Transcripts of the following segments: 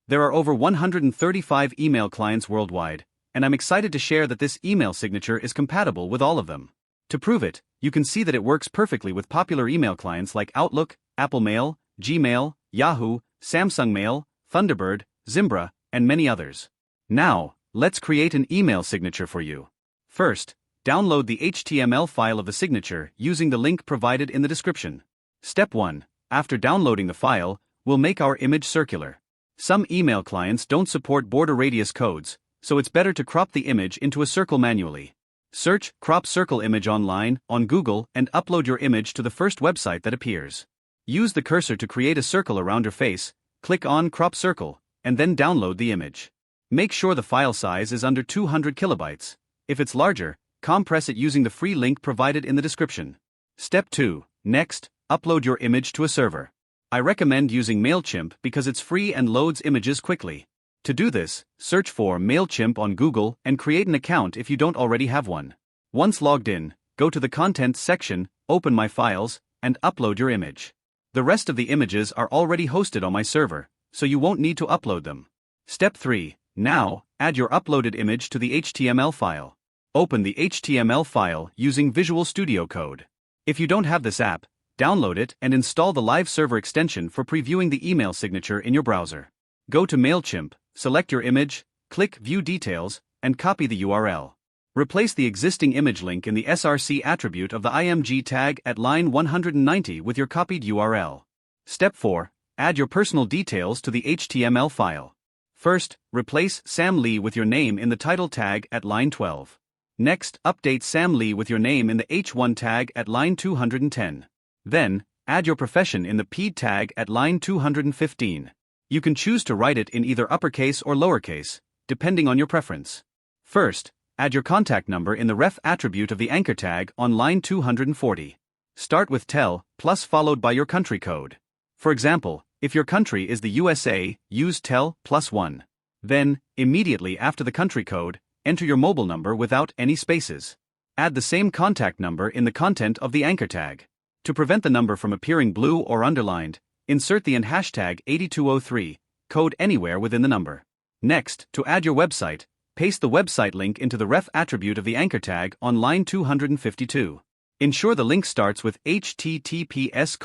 There are over 135 email clients worldwide, and I'm excited to share that this email signature is compatible with all of them. To prove it, you can see that it works perfectly with popular email clients like Outlook, Apple Mail, Gmail, Yahoo, Samsung Mail, Thunderbird, Zimbra, and many others. Now, let's create an email signature for you. First, download the HTML file of the signature using the link provided in the description. Step 1. After downloading the file, we'll make our image circular. Some email clients don't support border radius codes, so it's better to crop the image into a circle manually. Search Crop Circle Image online on Google and upload your image to the first website that appears. Use the cursor to create a circle around your face, click on Crop Circle, and then download the image. Make sure the file size is under 200 kilobytes. If it's larger, compress it using the free link provided in the description. Step 2. Next, upload your image to a server. I recommend using Mailchimp because it's free and loads images quickly. To do this, search for Mailchimp on Google and create an account if you don't already have one. Once logged in, go to the Contents section, open My Files, and upload your image. The rest of the images are already hosted on my server, so you won't need to upload them. Step 3. Now, add your uploaded image to the HTML file. Open the HTML file using Visual Studio Code. If you don't have this app, download it and install the live server extension for previewing the email signature in your browser. Go to Mailchimp, select your image, click View Details, and copy the URL. Replace the existing image link in the src attribute of the img tag at line 190 with your copied URL. Step 4. Add your personal details to the HTML file. First, replace Sam Lee with your name in the title tag at line 12. Next, update Sam Lee with your name in the H1 tag at line 210. Then, add your profession in the P tag at line 215. You can choose to write it in either uppercase or lowercase, depending on your preference. First, add your contact number in the ref attribute of the anchor tag on line 240. Start with tel, plus followed by your country code. For example, if your country is the USA, use tel plus 1. Then, immediately after the country code, enter your mobile number without any spaces. Add the same contact number in the content of the anchor tag. To prevent the number from appearing blue or underlined, insert the hashtag 8203 code anywhere within the number. Next, to add your website, paste the website link into the ref attribute of the anchor tag on line 252. Ensure the link starts with https://.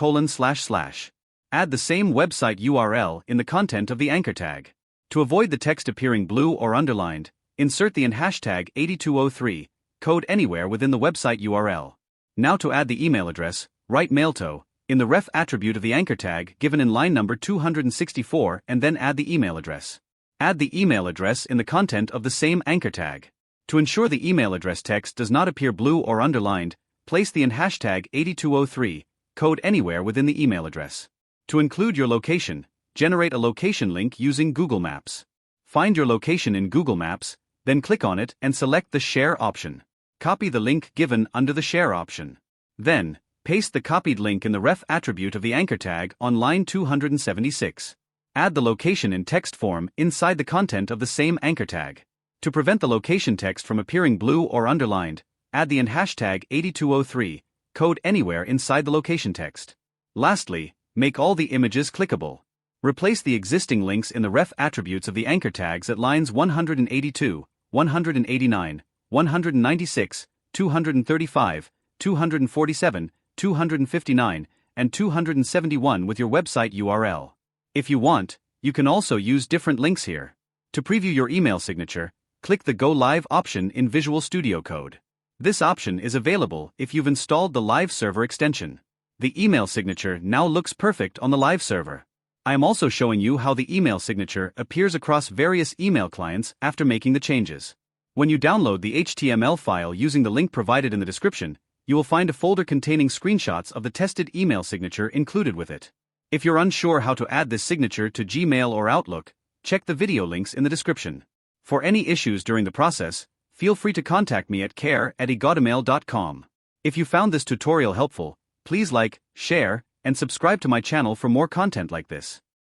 Add the same website URL in the content of the anchor tag. To avoid the text appearing blue or underlined, insert the hashtag 8203 code anywhere within the website URL. Now to add the email address, write mailto in the ref attribute of the anchor tag given in line number 264 and then add the email address. Add the email address in the content of the same anchor tag. To ensure the email address text does not appear blue or underlined, place the hashtag 8203 code anywhere within the email address. To include your location, generate a location link using Google Maps. Find your location in Google Maps, then click on it and select the Share option. Copy the link given under the Share option. Then, paste the copied link in the ref attribute of the anchor tag on line 276. Add the location in text form inside the content of the same anchor tag. To prevent the location text from appearing blue or underlined, add the hashtag 8203 code anywhere inside the location text. Lastly, make all the images clickable. Replace the existing links in the ref attributes of the anchor tags at lines 182, 189, 196, 235, 247, 259, and 271 with your website URL. If you want, you can also use different links here. To preview your email signature, click the Go Live option in Visual Studio Code. This option is available if you've installed the live server extension. The email signature now looks perfect on the live server. I am also showing you how the email signature appears across various email clients after making the changes. When you download the HTML file using the link provided in the description, you will find a folder containing screenshots of the tested email signature included with it. If you're unsure how to add this signature to Gmail or Outlook, check the video links in the description. For any issues during the process, feel free to contact me at care@yahoomail.com. If you found this tutorial helpful, please like, share, and subscribe to my channel for more content like this.